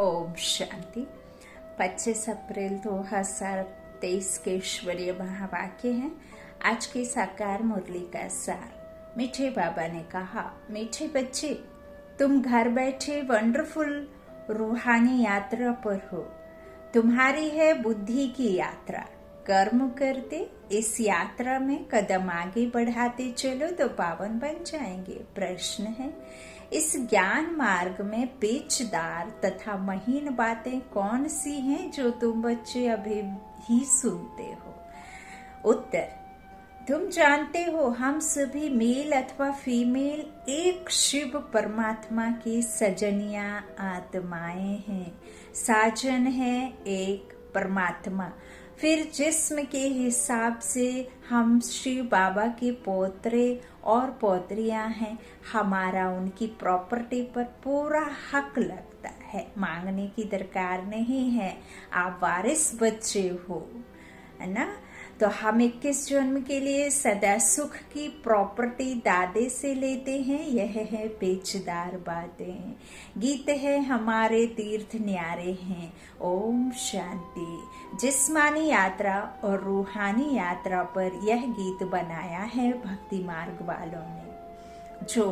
ओम शांति। 25 अप्रैल 2023 के ईश्वरीय महावाक्य है। आज की साकार मुरली का सार। मीठे बाबा ने कहा, मीठे बच्चे, तुम घर बैठे वंडरफुल रूहानी यात्रा पर हो। तुम्हारी है बुद्धि की यात्रा। कर्म करते इस यात्रा में कदम आगे बढ़ाते चलो तो पावन बन जाएंगे। प्रश्न है, इस ज्ञान मार्ग में पेचदार तथा महीन बातें कौन सी हैं जो तुम बच्चे अभी ही सुनते हो? उत्तर, तुम जानते हो हम सभी मेल अथवा फीमेल एक शिव परमात्मा की सजनिया आत्माएं हैं। साजन है एक परमात्मा। फिर जिस्म के हिसाब से हम शिव बाबा के पोतरे और पोतरियां हैं। हमारा उनकी प्रॉपर्टी पर पूरा हक लगता है। मांगने की दरकार नहीं है। आप वारिस बच्चे हो, है ना? तो हम 21 जन्म के लिए सदा सुख की प्रॉपर्टी दादे से लेते हैं। यह है पेचदार बातें। गीत है हमारे तीर्थ न्यारे हैं। ओम शांति। जिस्मानी यात्रा और रूहानी यात्रा पर यह गीत बनाया है भक्ति मार्ग वालों ने। जो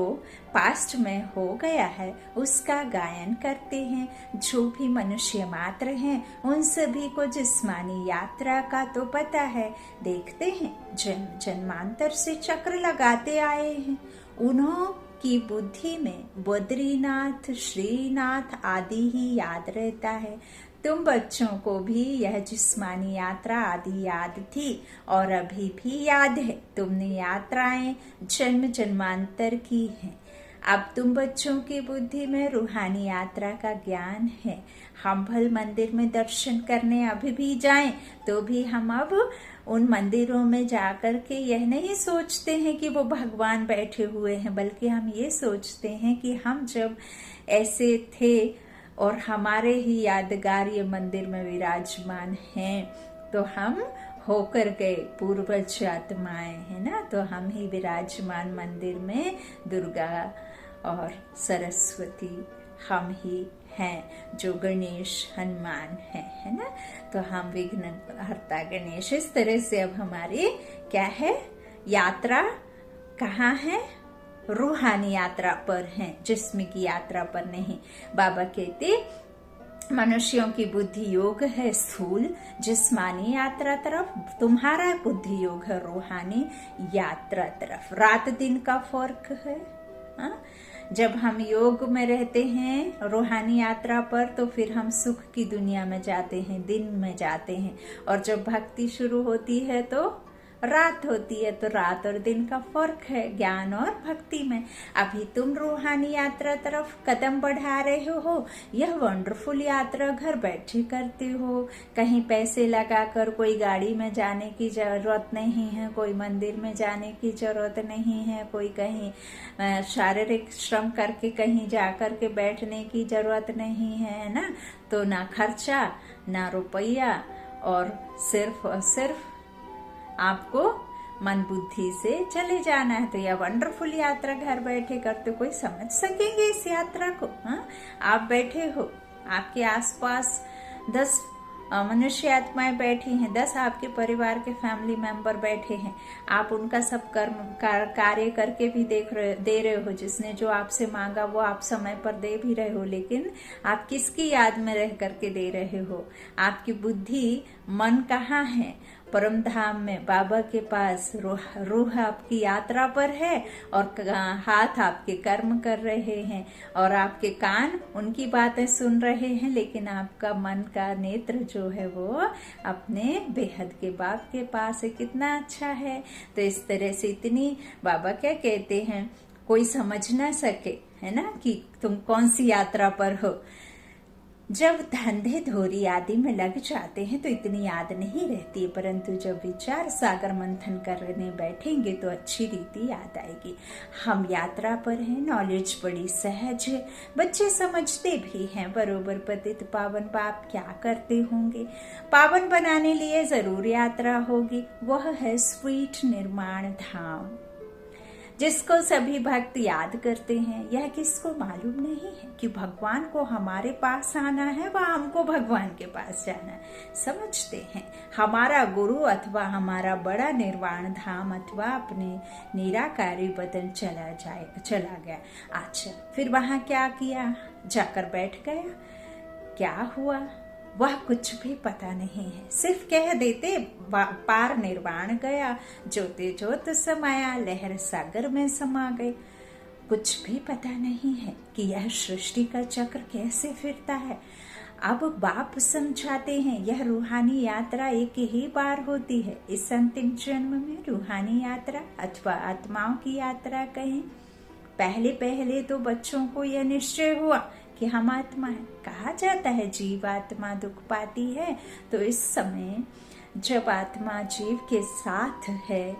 पास्ट में हो गया है उसका गायन करते हैं। जो भी मनुष्य मात्र हैं उन सभी को जिस्मानी यात्रा का तो पता है। देखते हैं जन्म जन्मांतर से चक्र लगाते आए हैं। उन्हों की बुद्धि में बद्रीनाथ, श्रीनाथ आदि ही याद रहता है। तुम बच्चों को भी यह जिस्मानी यात्रा आदि याद थी और अभी भी याद है। तुमने यात्राएं जन्म जन्मांतर की हैं। अब तुम बच्चों की बुद्धि में रूहानी यात्रा का ज्ञान है। हम भल मंदिर में दर्शन करने अभी भी जाएं तो भी हम अब उन मंदिरों में जाकर के यह नहीं सोचते हैं कि वो भगवान बैठे हुए हैं, बल्कि हम ये सोचते हैं कि हम जब ऐसे थे और हमारे ही यादगार ये मंदिर में विराजमान हैं तो हम होकर गए पूर्वज आत्माएं, है ना? तो हम ही विराजमान मंदिर में दुर्गा और सरस्वती हम ही हैं, जो गणेश हनुमान है ना? तो हम विघ्न हरता गणेश। इस तरह से अब हमारी क्या है यात्रा? कहाँ है? रूहानी यात्रा पर हैं, जिस्म की यात्रा पर नहीं। बाबा कहते मनुष्यों की बुद्धि योग है स्थूल जिस्मानी यात्रा तरफ, तुम्हारा बुद्धि योग है रूहानी यात्रा तरफ। रात दिन का फर्क है। जब हम योग में रहते हैं रूहानी यात्रा पर तो फिर हम सुख की दुनिया में जाते हैं, दिन में जाते हैं। और जब भक्ति शुरू होती है तो रात होती है। तो रात और दिन का फर्क है ज्ञान और भक्ति में। अभी तुम रूहानी यात्रा तरफ कदम बढ़ा रहे हो। यह वंडरफुल यात्रा घर बैठे करते हो। कहीं पैसे लगाकर कोई गाड़ी में जाने की जरूरत नहीं है, कोई मंदिर में जाने की जरूरत नहीं है, कोई कहीं शारीरिक श्रम करके कहीं जाकर के बैठने की जरूरत नहीं है ना? तो ना खर्चा ना रुपया, और सिर्फ आपको मन बुद्धि से चले जाना है। तो यह वंडरफुल यात्रा घर बैठे करते कोई समझ सकेंगे इस यात्रा को? आप बैठे हो, आपके आसपास 10 मनुष्य आत्माएं बैठी हैं, 10 आपके परिवार के फैमिली मेंबर बैठे हैं। आप उनका सब कर्म कार्य करके भी दे रहे हो। जिसने जो आपसे मांगा वो आप समय पर दे भी रहे हो, लेकिन आप किसकी याद में रह करके दे रहे हो? आपकी बुद्धि मन कहाँ है? परम धाम में बाबा के पास। रूह आपकी यात्रा पर है और हाथ आपके कर्म कर रहे हैं और आपके कान उनकी बातें सुन रहे हैं, लेकिन आपका मन का नेत्र जो है वो अपने बेहद के बाप के पास है। कितना अच्छा है। तो इस तरह से इतनी बाबा क्या कहते हैं, कोई समझ ना सके, है ना, कि तुम कौन सी यात्रा पर हो। जब धंधे धोरी आदि में लग जाते हैं तो इतनी याद नहीं रहती है, परंतु जब विचार सागर मंथन करने बैठेंगे तो अच्छी रीति याद आएगी। हम यात्रा पर हैं, नॉलेज बड़ी सहज है, बच्चे समझते भी हैं बरोबर। पतित पावन बाप क्या करते होंगे? पावन बनाने लिए जरूर यात्रा होगी। वह है स्वीट निर्माण धाम। जिसको सभी भक्त याद करते हैं, यह किसको मालूम नहीं है कि भगवान को हमारे पास आना है व हमको भगवान के पास जाना है। समझते हैं हमारा गुरु अथवा हमारा बड़ा निर्वाण धाम अथवा अपने निराकारी बदन चला गया। अच्छा, फिर वहां क्या किया? जाकर बैठ गया। क्या हुआ वह कुछ भी पता नहीं है। सिर्फ कह देते पार निर्वाण गया, ज्योति ज्योत समाया, लहर सागर में समा गए। कुछ भी पता नहीं है कि यह सृष्टि का चक्र कैसे फिरता है। अब बाप समझाते हैं यह रूहानी यात्रा एक ही बार होती है। इस अंतिम जन्म में रूहानी यात्रा अथवा आत्माओं की यात्रा कहें। पहले पहले तो बच्चों को यह निश्चय हुआ कि हम आत्मा है। कहा जाता है जीव आत्मा दुख पाती है। तो इस समय जब आत्मा जीव के साथ है,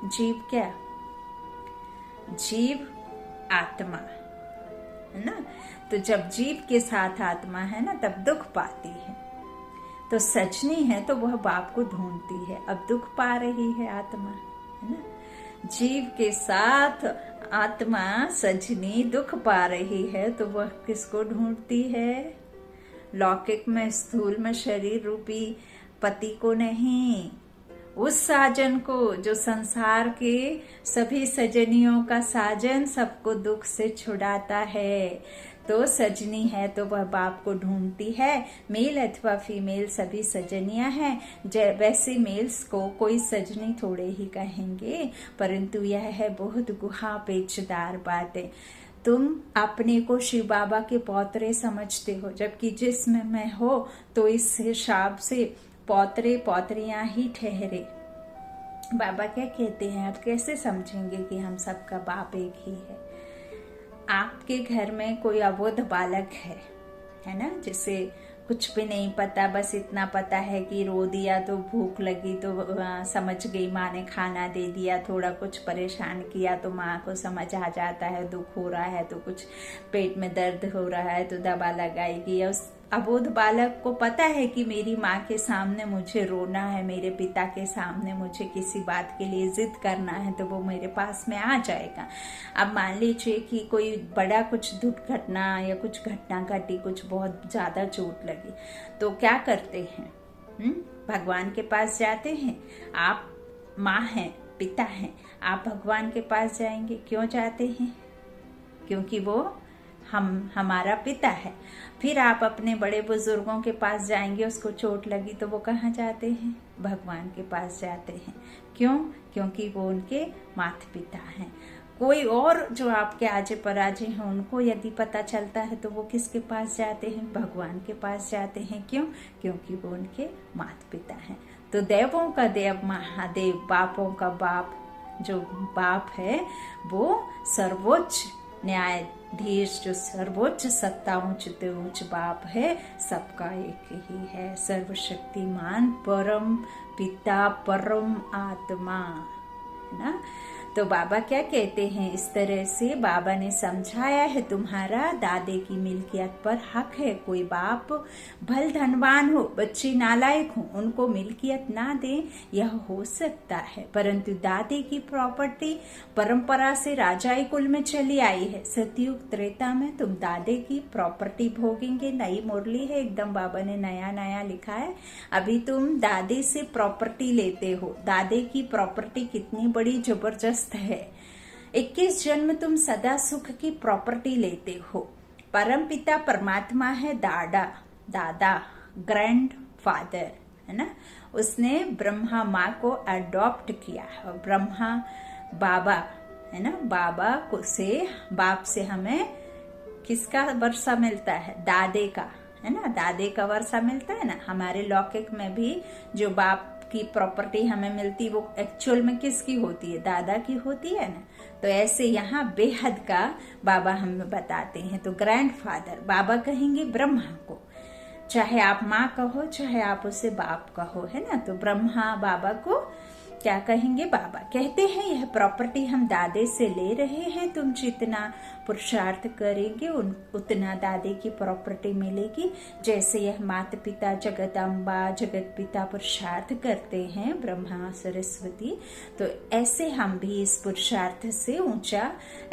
जीव क्या? जीव आत्मा है ना। तो जब जीव के साथ आत्मा है ना, तब दुख पाती है। तो सजनी है तो वह बाप को ढूंढती है। अब दुख पा रही है आत्मा, है ना। जीव के साथ आत्मा सजनी दुख पा रही है तो वह किसको ढूंढती है? लौकिक में स्थूल में शरीर रूपी पति को नहीं, उस साजन को जो संसार के सभी सजनियों का साजन, सबको दुख से छुड़ाता है। तो सजनी है तो वह बाप को ढूंढती है। मेल अथवा फीमेल सभी सजनियां हैं। वैसे मेल्स को कोई सजनी थोड़े ही कहेंगे, परंतु यह है बहुत गुहा पेचदार बात है। तुम अपने को शिव बाबा के पौत्रे समझते हो, जबकि जिस्म में हो तो इस हिसाब से पौत्रे पौत्रियां ही ठहरे। बाबा क्या कहते हैं, आप कैसे समझेंगे कि हम सबका बाप एक ही है? आपके घर में कोई अबोध बालक है ना, जिसे कुछ भी नहीं पता, बस इतना पता है कि रो दिया तो भूख लगी तो समझ गई माँ ने खाना दे दिया, थोड़ा कुछ परेशान किया तो माँ को समझ आ जाता है, दुख हो रहा है तो कुछ पेट में दर्द हो रहा है तो दवा लगाएगी। या उस अबोध बालक को पता है कि मेरी माँ के सामने मुझे रोना है, मेरे पिता के सामने मुझे किसी बात के लिए जिद करना है, तो वो मेरे पास में आ जाएगा। अब मान लीजिए कि कोई बड़ा कुछ दुर्घटना या कुछ घटना घटी, कुछ बहुत ज्यादा चोट लगी, तो क्या करते हैं? भगवान के पास जाते हैं। आप माँ हैं, पिता हैं, आप भगवान के पास जाएंगे। क्यों जाते हैं? क्योंकि वो हमारा पिता है। फिर आप अपने बड़े बुजुर्गों के पास जाएंगे, उसको चोट लगी तो वो कहाँ जाते हैं? भगवान के पास जाते हैं। क्यों? क्योंकि वो उनके माता पिता हैं। कोई और जो आपके आजे पराजे हैं, उनको यदि पता चलता है तो वो किसके पास जाते हैं? भगवान के पास जाते हैं। क्यों? क्योंकि वो उनके माता पिता हैं। तो देवों का देव महादेव, बापों का बाप जो बाप है, वो सर्वोच्च न्यायाधीश, जो सर्वोच्च सत्ता उच्च बाप है, सबका एक ही है। सर्वशक्तिमान परम पिता, परम आत्मा, है ना। तो बाबा क्या कहते हैं? इस तरह से बाबा ने समझाया है, तुम्हारा दादे की मिल्कियत पर हक है। कोई बाप भल धनवान हो, बच्चे नालायक हो, उनको मिल्कियत ना दे, यह हो सकता है, परंतु दादे की प्रॉपर्टी परंपरा से राजाई कुल में चली आई है। सतयुग त्रेता में तुम दादे की प्रॉपर्टी भोगेंगे। नई मुरली है एकदम, बाबा ने नया नया लिखा है। अभी तुम दादे से प्रॉपर्टी लेते हो। दादे की प्रॉपर्टी कितनी बड़ी जबरदस्त है। 21 जन्म तुम सदा सुख की प्रॉपर्टी लेते हो। परम पिता परमात्मा है दादा ग्रैंड फादर, है ना। उसने ब्रह्मा माँ को अडॉप्ट किया और ब्रह्मा बाबा, है ना। बाबा को से बाप से हमें किसका वर्षा मिलता है? दादे का, है ना। दादे का वर्षा मिलता है ना। हमारे लौकिक में भी जो बाप की प्रॉपर्टी हमें मिलती, वो एक्चुअल में किसकी होती है? दादा की होती है ना। तो ऐसे यहाँ बेहद का बाबा हमें बताते हैं। तो ग्रैंडफादर बाबा कहेंगे ब्रह्मा को, चाहे आप माँ कहो चाहे आप उसे बाप कहो, है ना। तो ब्रह्मा बाबा को क्या कहेंगे बाबा? कहते हैं यह प्रॉपर्टी हम दादे से ले रहे हैं, तुम जितना पुरुषार्थ करेंगे उतना दादे की प्रॉपर्टी मिलेगी। जैसे यह माता पिता जगदम्बा जगत पिता पुरुषार्थ करते हैं ब्रह्मा सरस्वती, तो ऐसे हम भी इस पुरुषार्थ से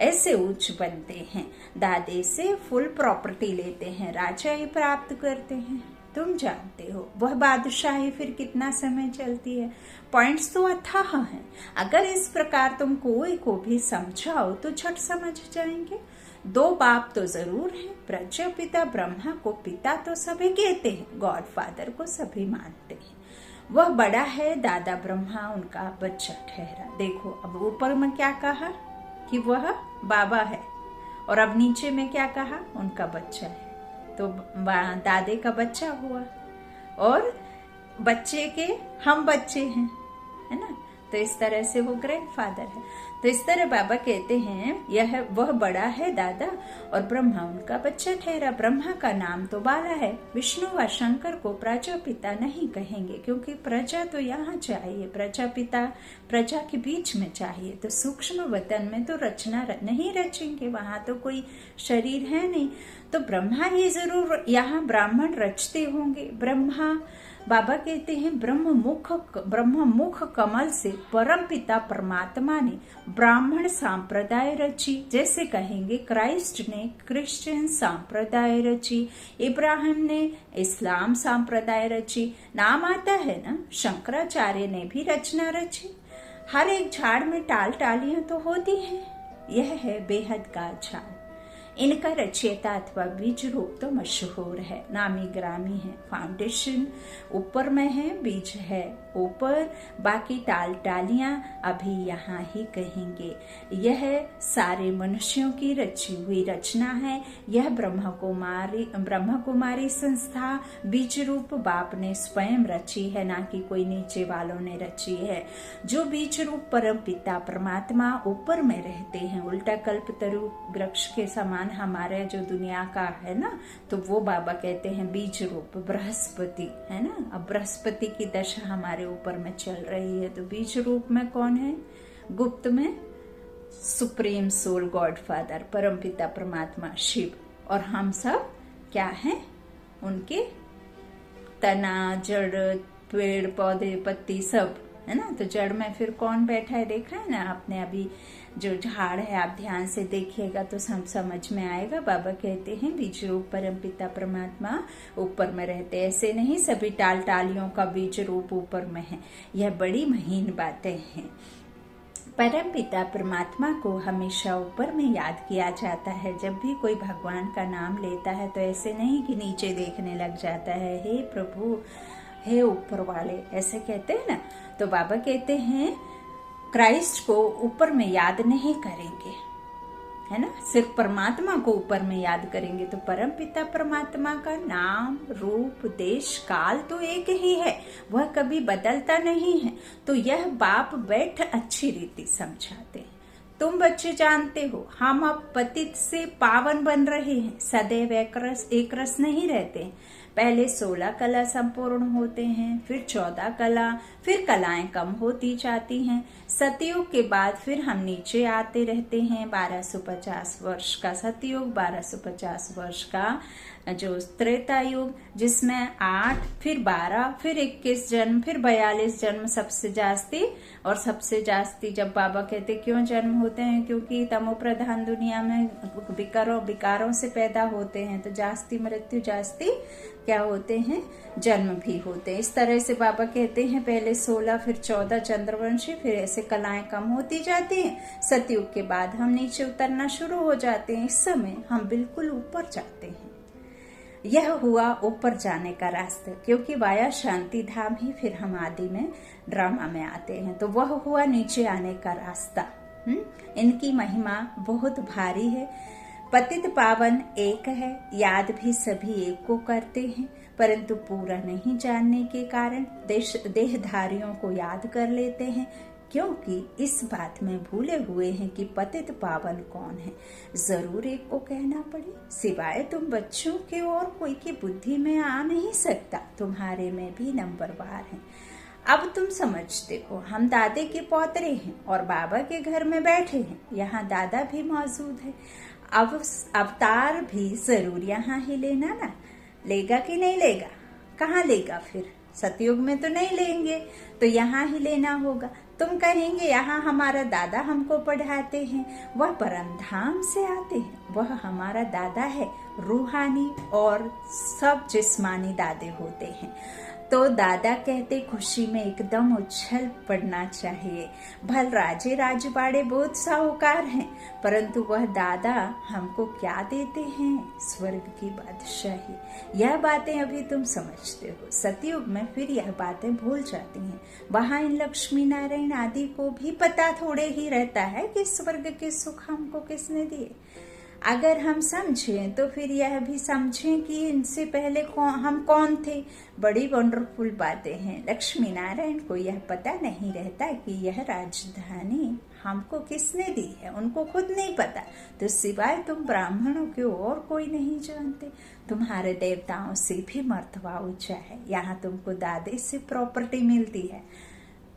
ऐसे ऊंच बनते हैं। दादे से फुल प्रॉपर्टी लेते हैं, राजाई प्राप्त करते हैं। तुम जानते हो वह बादशाही फिर कितना समय चलती है। पॉइंट्स तो अथाह हैं। अगर इस प्रकार तुम कोई को भी समझाओ तो झट समझ जाएंगे। 2 बाप तो जरूर हैं। प्रजापिता ब्रह्मा को पिता तो सभी कहते हैं, गॉड फादर को सभी मानते हैं। वह बड़ा है, दादा ब्रह्मा उनका बच्चा ठहरा। देखो अब ऊपर में क्या कहा कि वह बाबा है, और अब नीचे में क्या कहा, उनका बच्चा है। तो दादे का बच्चा हुआ और बच्चे के हम बच्चे हैं, है ना। तो इस तरह से वो ग्रैंडफादर है। तो इस तरह बाबा कहते हैं वह बड़ा है दादा, और ब्रह्मा उनका बच्चा ठहरा। ब्रह्मा का नाम तो बाला है। विष्णु व शंकर को प्रजापिता नहीं कहेंगे, क्योंकि प्रजा तो यहाँ चाहिए, प्रजापिता प्रजा के बीच में चाहिए। तो सूक्ष्म वतन में तो रचना नहीं रचेंगे, वहां तो कोई शरीर है नहीं। तो ब्रह्मा ही जरूर यहाँ ब्राह्मण रचते होंगे। ब्रह्मा बाबा कहते हैं ब्रह्म मुख कमल से परम पिता परमात्मा ने ब्राह्मण संप्रदाय रची। जैसे कहेंगे क्राइस्ट ने क्रिश्चियन संप्रदाय रची, इब्राहिम ने इस्लाम संप्रदाय रची। नाम आता है ना, शंकराचार्य ने भी रचना रची। हर एक झाड़ में टाल टालियां तो होती हैं। यह है बेहद का झाड़। इनका रचयिता अथवा बीज रूप तो मशहूर है, नामी ग्रामी है। फाउंडेशन ऊपर में है, बीज है ऊपर, बाकी टाल टालियां अभी यहाँ ही कहेंगे। यह सारे मनुष्यों की रची हुई रचना है। यह ब्रह्म कुमारी संस्था बीज रूप बाप ने स्वयं रची है, ना कि कोई नीचे वालों ने रची है। जो बीज रूप परम पिता परमात्मा ऊपर में रहते हैं, उल्टा कल्पतरु वृक्ष के समान हमारे जो दुनिया का है ना, तो वो बाबा कहते हैं बीज रूप बृहस्पति है ना। अब बृहस्पति की दशा हमारे ऊपर में चल रही है, तो बीज रूप में कौन है? गुप्त में सुप्रीम सोल गॉड फादर परम पिता परमात्मा शिव, और हम सब क्या हैं? उनके तना जड़ पेड़ पौधे पत्ती सब है ना। तो जड़ में फिर कौन बैठा है देखा है ना आपने। अभी जो झाड़ है आप ध्यान से देखिएगा तो समझ में आएगा। बाबा कहते हैं बीज रूप परम पिता परमात्मा ऊपर में रहते। ऐसे नहीं सभी टाल टालियों का बीज रूप ऊपर में है। यह बड़ी महीन बातें हैं। परम पिता परमात्मा को हमेशा ऊपर में याद किया जाता है। जब भी कोई भगवान का नाम लेता है तो ऐसे नहीं कि नीचे देखने लग जाता है, हे प्रभु हे ऊपर वाले, ऐसे कहते हैं ना। तो बाबा कहते हैं क्राइस्ट को ऊपर में याद नहीं करेंगे, है ना, सिर्फ परमात्मा को ऊपर में याद करेंगे। तो परम पिता परमात्मा का नाम रूप देश काल तो एक ही है, वह कभी बदलता नहीं है। तो यह बाप बैठ अच्छी रीति समझाते हैं। तुम बच्चे जानते हो हम अब पतित से पावन बन रहे हैं, सदैव एक रस नहीं रहते। पहले 16 कला संपूर्ण होते हैं, फिर 14 कला, फिर कलाएं कम होती जाती हैं। सतयुग के बाद फिर हम नीचे आते रहते हैं। 1250 वर्ष का सतयुग, 1250 वर्ष का जो त्रेता युग, जिसमें 8 फिर 12 फिर 21 जन्म फिर 42 जन्म सबसे जास्ती। और सबसे जास्ती जब बाबा कहते क्यों जन्म होते हैं, क्योंकि तमो प्रधान दुनिया में विकारों से पैदा होते हैं, तो जास्ती मृत्यु जास्ती क्या होते हैं, जन्म भी होते हैं। इस तरह से बाबा कहते हैं पहले 16 फिर 14 चंद्रवंशी, फिर ऐसे कलाएं कम होती जाती हैं। सतयुग के बाद हम नीचे उतरना शुरू हो जाते हैं। इस समय हम बिल्कुल ऊपर जाते हैं। यह हुआ ऊपर जाने का रास्ता, क्योंकि वाया शांति धाम ही फिर हम आदि में ड्रामा में आते हैं। तो वह हुआ नीचे आने का रास्ता। इनकी महिमा बहुत भारी है। पतित पावन एक है, याद भी सभी एक को करते हैं, परंतु पूरा नहीं जानने के कारण देहधारियों को याद कर लेते हैं, क्योंकि इस बात में भूले हुए हैं कि पतित पावन कौन है। जरूर एक को कहना पड़े, सिवाय तुम बच्चों के और कोई की बुद्धि में आ नहीं सकता। तुम्हारे में भी नंबरवार है। अब तुम समझते हो, हम दादे के पौतरे हैं और बाबा के घर में बैठे हैं। यहाँ दादा भी मौजूद है। अब अवतार भी जरूर यहाँ ही लेना ना, लेगा कि नहीं लेगा? कहाँ लेगा फिर? सतयुग में तो नहीं लेंगे, तो यहाँ ही लेना होगा। तुम कहेंगे यहाँ हमारा दादा हमको पढ़ाते हैं, वह परम धाम से आते हैं, वह हमारा दादा है। रूहानी और सब जिस्मानी दादे होते हैं। तो दादा कहते खुशी में एकदम उछल पड़ना चाहिए। भल राजे राजवाड़े बहुत साहूकार हैं, परंतु वह दादा हमको क्या देते हैं? स्वर्ग की बादशाही। यह बातें अभी तुम समझते हो। सतयुग में फिर यह बातें भूल जाती हैं। वहां इन लक्ष्मी नारायण आदि को भी पता थोड़े ही रहता है कि स्वर्ग के सुख हमको किसने दिए। अगर हम समझें तो फिर यह भी समझें कि इनसे पहले हम कौन थे। बड़ी वंडरफुल बातें हैं। लक्ष्मी नारायण को यह पता नहीं रहता कि यह राजधानी हमको किसने दी है, उनको खुद नहीं पता। तो सिवाय तुम ब्राह्मणों के और कोई नहीं जानते। तुम्हारे देवताओं से भी मर्तबा ऊंचा है। यहाँ तुमको दादे से प्रॉपर्टी मिलती है।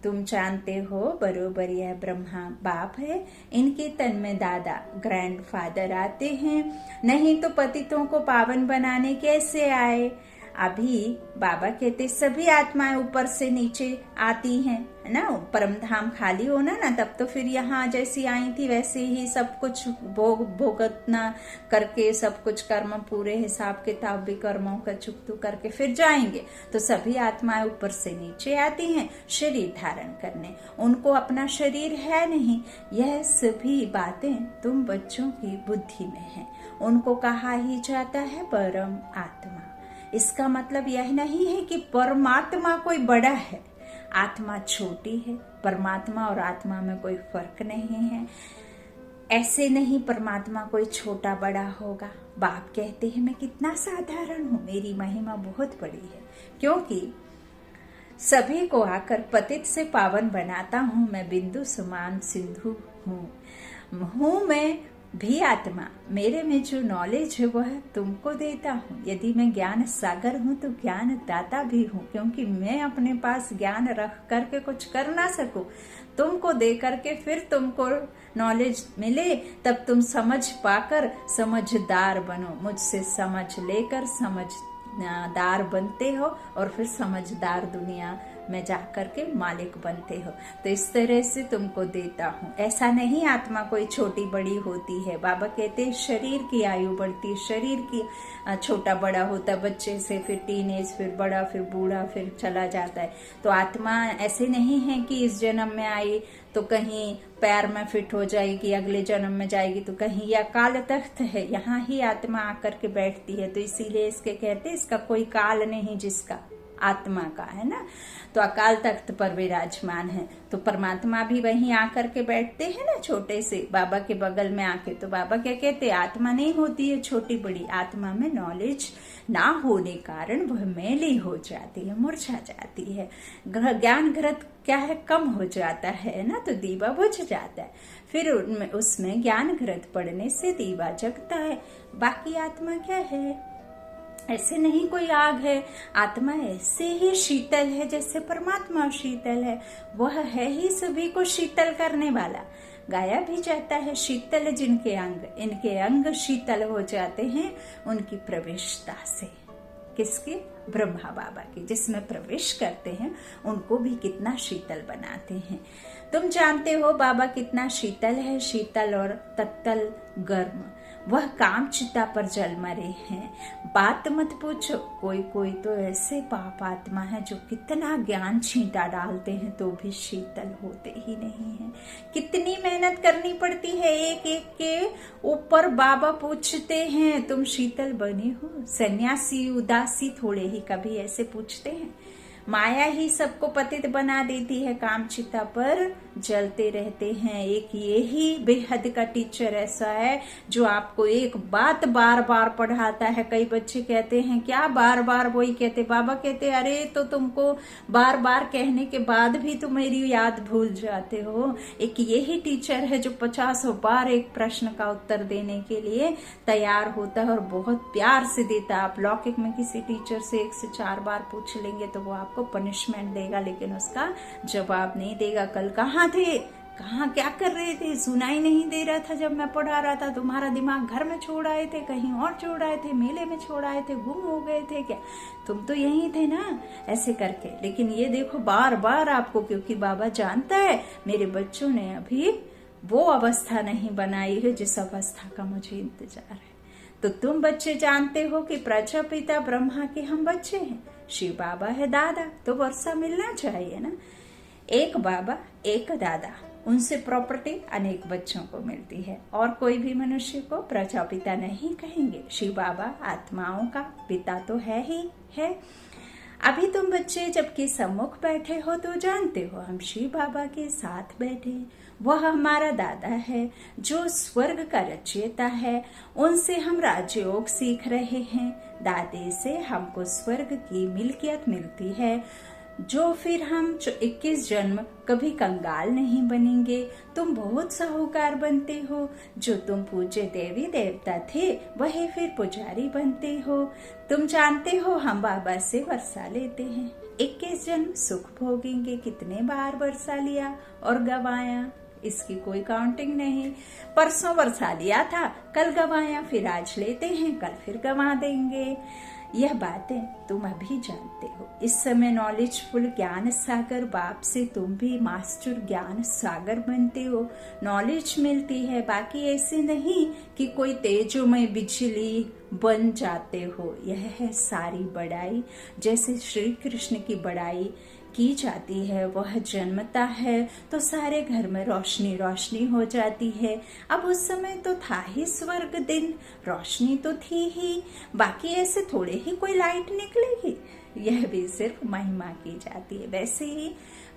तुम जानते हो बरोबर यह ब्रह्मा बाप है, इनके तन में दादा ग्रैंडफादर आते हैं, नहीं तो पतितों को पावन बनाने कैसे आए? अभी बाबा कहते सभी आत्माएं ऊपर से नीचे आती हैं, है ना। परम धाम खाली होना ना, तब तो फिर यहाँ जैसी आई थी वैसे ही सब कुछ भोगतना करके, सब कुछ कर्म पूरे हिसाब किताब भी कर्मों का चुकतू करके फिर जाएंगे। तो सभी आत्माएं ऊपर से नीचे आती हैं शरीर धारण करने। उनको अपना शरीर है नहीं। यह सभी बातें तुम बच्चों की बुद्धि में है। उनको कहा ही जाता है परम आत्मा। इसका मतलब यह नहीं है कि परमात्मा कोई बड़ा है, आत्मा छोटी है। परमात्मा और आत्मा में कोई फर्क नहीं है। ऐसे नहीं परमात्मा कोई छोटा बड़ा होगा। बाप कहते हैं मैं कितना साधारण हूँ, मेरी महिमा बहुत बड़ी है, क्योंकि सभी को आकर पतित से पावन बनाता हूँ। मैं बिंदु समान सिंधु हूँ मैं भी आत्मा। मेरे में जो नॉलेज है वह तुमको देता हूँ। यदि मैं ज्ञान सागर हूँ तो ज्ञान दाता भी हूँ, क्योंकि मैं अपने पास ज्ञान रख करके कुछ कर ना सकूं। तुमको दे करके फिर तुमको नॉलेज मिले, तब तुम समझ पाकर समझदार बनो। मुझसे समझ लेकर समझदार बनते हो और फिर समझदार दुनिया में जाकर के मालिक बनते हो। तो इस तरह से तुमको देता हूँ। ऐसा नहीं आत्मा कोई छोटी बड़ी होती है। बाबा कहते हैं शरीर की आयु बढ़ती, शरीर की छोटा बड़ा होता, बच्चे से फिर टीनेज, फिर बड़ा, फिर बूढ़ा, फिर चला जाता है। तो आत्मा ऐसे नहीं है कि इस जन्म में आई तो कहीं पैर में फिट हो जाएगी, अगले जन्म में जाएगी तो कहीं, या काल तख्त है, यहाँ ही आत्मा आकर के बैठती है। तो इसीलिए इसके कहते इसका कोई काल नहीं जिसका आत्मा का, है ना। तो अकाल तख्त पर विराजमान है। तो परमात्मा भी वहीं आकर के बैठते हैं ना, छोटे से बाबा के बगल में आके। तो बाबा क्या कहते आत्मा नहीं होती है छोटी बड़ी। आत्मा में नॉलेज ना होने कारण वह मैली हो जाती है, मुरझा जाती है। ज्ञान घृत क्या है, कम हो जाता है ना, तो दीवा बुझ जाता है। फिर उसमें ज्ञान घृत पड़ने से दीवा जगता है। बाकी आत्मा क्या है, ऐसे नहीं कोई आग है। आत्मा ऐसे ही शीतल है जैसे परमात्मा शीतल है। वह है ही सभी को शीतल करने वाला। गाया भी जाता है शीतल जिनके अंग, इनके अंग शीतल हो जाते हैं उनकी प्रवेशता से। किसके? ब्रह्मा बाबा के। जिसमें प्रवेश करते हैं उनको भी कितना शीतल बनाते हैं। तुम जानते हो बाबा कितना शीतल है, शीतल और तत्तल गर्म। वह काम चिता पर जल मरे हैं। बात मत पूछो। कोई कोई तो ऐसे पाप आत्मा है जो कितना ज्ञान छींटा डालते हैं तो भी शीतल होते ही नहीं है। कितनी मेहनत करनी पड़ती है, एक एक के ऊपर बाबा पूछते हैं तुम शीतल बने हो? सन्यासी उदासी थोड़े ही कभी ऐसे पूछते हैं। माया ही सबको पतित बना देती है, काम चिता पर जलते रहते हैं। एक यही बेहद का टीचर ऐसा है जो आपको एक बात बार बार पढ़ाता है। कई बच्चे कहते हैं क्या बार बार वही कहते, बाबा कहते अरे तो तुमको बार बार कहने के बाद भी तुम मेरी याद भूल जाते हो। एक यही टीचर है जो 50 बार एक प्रश्न का उत्तर देने के लिए तैयार होता है और बहुत प्यार से देता है। आप लौकिक में किसी टीचर से 1 से 4 बार पूछ लेंगे तो वो आपको आपको पनिशमेंट देगा, लेकिन उसका जवाब नहीं देगा। कल कहाँ थे, कहाँ क्या कर रहे थे, सुनाई नहीं दे रहा था जब मैं पढ़ा रहा था, तुम्हारा दिमाग घर में छोड़ आए थे, कहीं और छोड़ आए थे, मेले में छोड़ आए थे, गुम हो गए थे क्या, तुम तो यही थे ना, ऐसे करके। लेकिन ये देखो बार बार आपको, क्योंकि बाबा जानता है मेरे बच्चों ने अभी वो अवस्था नहीं बनाई है जिस अवस्था का मुझे इंतजार है। तो तुम बच्चे जानते हो कि प्रजापिता ब्रह्मा के हम बच्चे हैं, शिव बाबा है दादा, तो वर्षा मिलना चाहिए ना। एक बाबा एक दादा, उनसे प्रॉपर्टी अनेक बच्चों को मिलती है, और कोई भी मनुष्य को प्रजापिता नहीं कहेंगे। शिव बाबा आत्माओं का पिता तो है ही है। अभी तुम बच्चे जबकि सम्मुख बैठे हो तो जानते हो हम शिव बाबा के साथ बैठे, वह हमारा दादा है जो स्वर्ग का रचयिता है, उनसे हम राजयोग सीख रहे हैं। दादे से हमको स्वर्ग की मिल्कियत मिलती है, जो फिर हम 21 जन्म कभी कंगाल नहीं बनेंगे। तुम बहुत साहूकार बनते हो, जो तुम पूज्य देवी देवता थे वही फिर पुजारी बनते हो। तुम जानते हो हम बाबा से वर्षा लेते हैं, 21 जन्म सुख भोगेंगे। कितने बार वर्षा लिया और गवाया, इसकी कोई काउंटिंग नहीं। परसों वर्षा लिया था, कल गवाया, फिर आज लेते हैं, कल फिर गवा देंगे। यह बातें तुम अभी जानते हो। इस समय नॉलेजफुल ज्ञान सागर बाप से तुम भी मास्टर ज्ञान सागर बनते हो, नॉलेज मिलती है। बाकी ऐसे नहीं कि कोई तेजोमय बिजली बन जाते हो। यह है सारी बड़ाई, जैसे श्री कृष्ण की बड़ाई की जाती है। वह जन्मता है तो सारे घर में रोशनी रोशनी हो जाती है। अब उस समय तो था ही स्वर्ग दिन, रोशनी तो थी ही, बाकी ऐसे थोड़े ही कोई लाइट निकलेगी, यह भी सिर्फ महिमा की जाती है। वैसे ही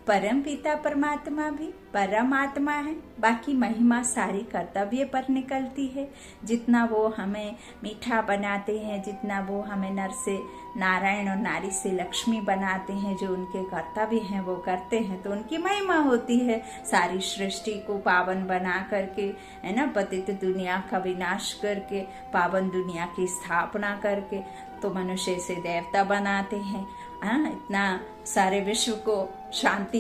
परम पिता परमात्मा भी परमात्मा है, बाकी महिमा सारी कर्तव्य पर निकलती है। जितना वो हमें मीठा बनाते हैं, जितना वो हमें नर से नारायण और नारी से लक्ष्मी बनाते हैं, जो उनके कर्तव्य हैं वो करते हैं, तो उनकी महिमा होती है। सारी सृष्टि को पावन बना करके, है ना, पतित दुनिया का विनाश करके पावन दुनिया की स्थापना करके तो मनुष्य से देवता बनाते हैं। हाँ, इतना सारे विश्व को शांति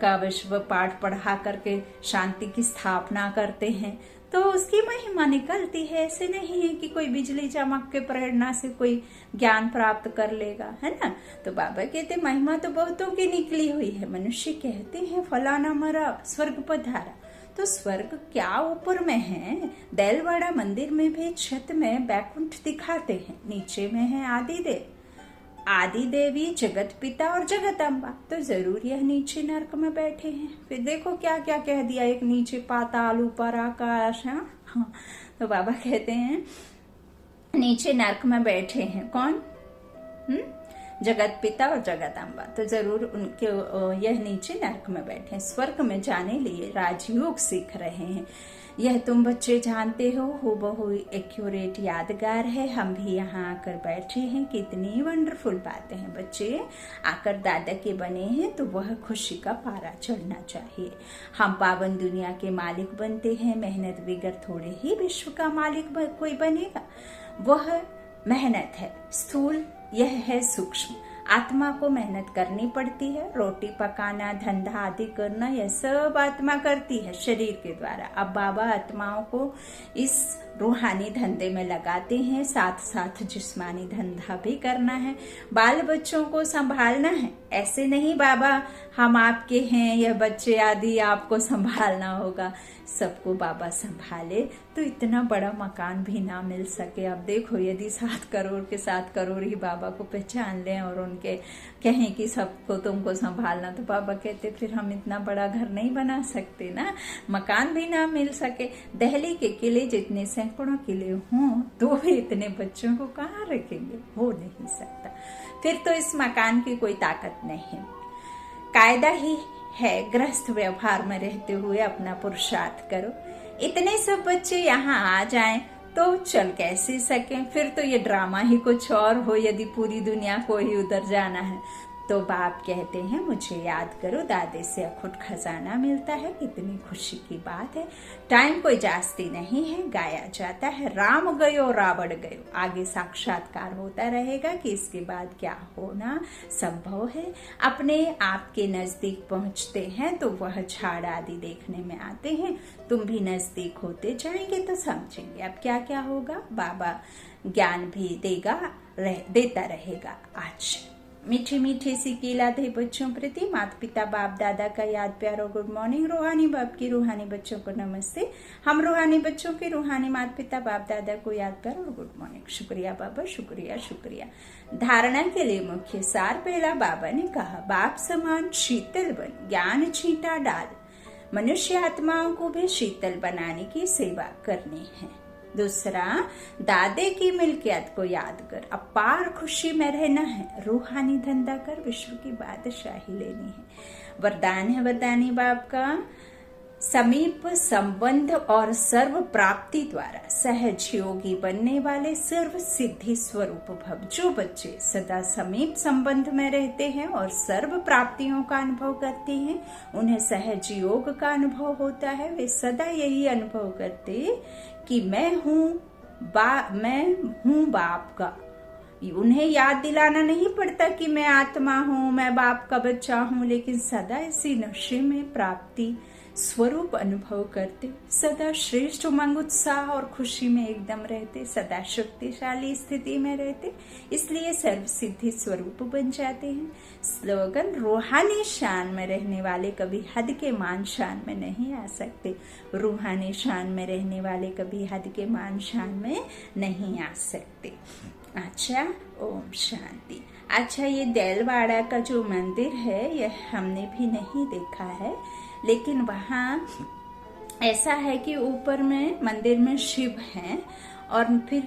का विश्व पाठ पढ़ा करके शांति की स्थापना करते हैं, तो उसकी महिमा निकलती है। ऐसे नहीं है कि कोई बिजली चमक के प्रेरणा से कोई ज्ञान प्राप्त कर लेगा, है ना। तो बाबा कहते महिमा तो बहुतों की निकली हुई है। मनुष्य कहते हैं फलाना मरा स्वर्ग पधारा, तो स्वर्ग क्या ऊपर में है। देलवाड़ा मंदिर में भी छत में बैकुंठ दिखाते हैं, नीचे में है आदिदेव, आदि देवी, जगत पिता और जगत अम्बा, तो जरूर यह नीचे नरक में बैठे हैं। फिर देखो क्या क्या कह दिया, एक नीचे पाताल ऊपर आकाश। हाँ, तो बाबा कहते हैं नीचे नरक में बैठे हैं कौन, जगत पिता और जगत अम्बा, तो जरूर उनके यह नीचे नरक में बैठे हैं। स्वर्ग में जाने लिए राजयोग सीख रहे हैं। यह तुम बच्चे जानते हो, हूबहू एक्यूरेट यादगार है। हम भी यहाँ आकर बैठे हैं, कितनी वंडरफुल बातें हैं। बच्चे आकर दादा के बने हैं तो वह खुशी का पारा चढ़ना चाहिए। हम पावन दुनिया के मालिक बनते हैं, मेहनत बगैर थोड़े ही विश्व का मालिक कोई बनेगा। वह मेहनत है स्थूल, यह है सूक्ष्म। आत्मा को मेहनत करनी पड़ती है, रोटी पकाना, धंधा आदि करना, यह सब आत्मा करती है शरीर के द्वारा। अब बाबा आत्माओं को इस रूहानी धंधे में लगाते हैं, साथ साथ जिस्मानी धंधा भी करना है, बाल बच्चों को संभालना है। ऐसे नहीं बाबा हम आपके हैं, यह बच्चे आदि आपको संभालना होगा। सबको बाबा संभाले तो इतना बड़ा मकान भी ना मिल सके। अब देखो यदि 7 करोड़ के 7 करोड़ ही बाबा को पहचान लें और उनके कहें कि सबको तुमको संभालना, तो बाबा कहते फिर हम इतना बड़ा घर नहीं बना सकते ना, मकान भी ना मिल सके। दिल्ली के किले जितने सैकड़ों किले हों तो भी इतने बच्चों को कहाँ रखेंगे, हो नहीं सकता। फिर तो इस मकान की कोई ताकत नहीं। कायदा ही है गृहस्थ व्यवहार में रहते हुए अपना पुरुषार्थ करो। इतने सब बच्चे यहाँ आ जाएं तो चल कैसे सकें। फिर तो ये ड्रामा ही कुछ और हो, यदि पूरी दुनिया को ही उधर जाना है तो बाप कहते हैं मुझे याद करो, दादे से अखुट खजाना मिलता है। कितनी खुशी की बात है। टाइम कोई जास्ती नहीं है, गाया जाता है राम गयो रावण गयो। आगे साक्षात्कार होता रहेगा कि इसके बाद क्या होना संभव है। अपने आप के नजदीक पहुंचते हैं तो वह झाड़ आदि देखने में आते हैं। तुम भी नजदीक होते जाएंगे तो समझेंगे अब क्या क्या होगा। बाबा ज्ञान भी देता रहेगा। आज मीठी मीठी सी कीलाते बच्चों प्रति माता पिता बाप दादा का याद प्यार और गुड मॉर्निंग। रूहानी बाप की रूहानी बच्चों को नमस्ते। हम रूहानी बच्चों के रूहानी माता पिता बाप दादा को याद प्यार और गुड मॉर्निंग। शुक्रिया बाबा, शुक्रिया शुक्रिया। धारणा के लिए मुख्य सार। पहला बाबा ने कहा, बाप समान शीतल बन, ज्ञान छींटा डाल। मनुष्य आत्माओं को भी शीतल बनाने की सेवा करनी है। दूसरा, दादे की मिल्कियत को याद कर, अपार खुशी में रहना है। रूहानी धंधा कर, विश्व की बादशाही लेनी है। वरदान है वरदानी बाप का, समीप संबंध और सर्व प्राप्ति द्वारा सहज योगी बनने वाले सर्व सिद्धि स्वरूप भव। जो बच्चे सदा समीप संबंध में रहते हैं और सर्व प्राप्तियों का अनुभव करते हैं, उन्हें सहज योग का अनुभव होता है। वे सदा यही अनुभव करते कि मैं हूँ बाप का। उन्हें याद दिलाना नहीं पड़ता कि मैं आत्मा हूँ, मैं बाप का बच्चा हूँ, लेकिन सदा इसी नशे में प्राप्ति स्वरूप अनुभव करते, सदा श्रेष्ठ उमंग उत्साह और खुशी में एकदम रहते, सदा शक्तिशाली स्थिति में रहते, इसलिए सर्व सिद्धि स्वरूप बन जाते हैं। स्लोगन, रूहानी शान में रहने वाले कभी हद के मान शान में नहीं आ सकते। रूहानी शान में रहने वाले कभी हद के मान शान में नहीं आ सकते। अच्छा, ओम शांति। अच्छा, ये देलवाड़ा का जो मंदिर है यह हमने भी नहीं देखा है, लेकिन वहाँ ऐसा है कि ऊपर में मंदिर में शिव हैं और फिर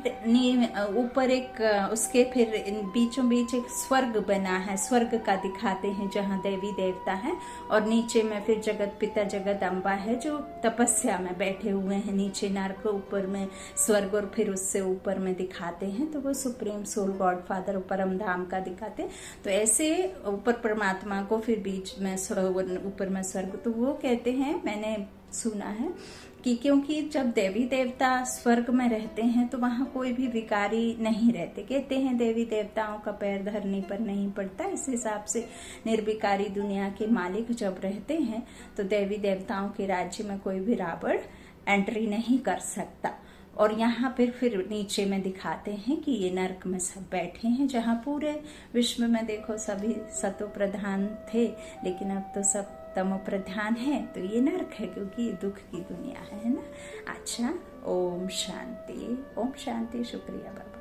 ऊपर एक उसके फिर बीचों बीच एक स्वर्ग बना है। स्वर्ग का दिखाते हैं जहाँ देवी देवता हैं, और नीचे में फिर जगत पिता जगत अम्बा है जो तपस्या में बैठे हुए हैं। नीचे नर्क, ऊपर में स्वर्ग, और फिर उससे ऊपर में दिखाते हैं तो वो सुप्रीम सोल गॉड फादर परम धाम का दिखाते हैं। तो ऐसे ऊपर परमात्मा को, फिर बीच में ऊपर में स्वर्ग। तो वो कहते हैं, मैंने सुना है कि क्योंकि जब देवी देवता स्वर्ग में रहते हैं तो वहाँ कोई भी विकारी नहीं रहते। कहते हैं देवी देवताओं का पैर धरने पर नहीं पड़ता। इस हिसाब से निर्विकारी दुनिया के मालिक जब रहते हैं तो देवी देवताओं के राज्य में कोई भी रावण एंट्री नहीं कर सकता। और यहाँ फिर नीचे में दिखाते हैं कि ये नर्क में सब बैठे हैं, जहाँ पूरे विश्व में देखो सभी सतो प्रधान थे, लेकिन अब तो सब तमो प्रधान है। तो ये नर्क है क्योंकि ये दुख की दुनिया है ना। अच्छा, ओम शांति, ओम शांति। शुक्रिया बाबा।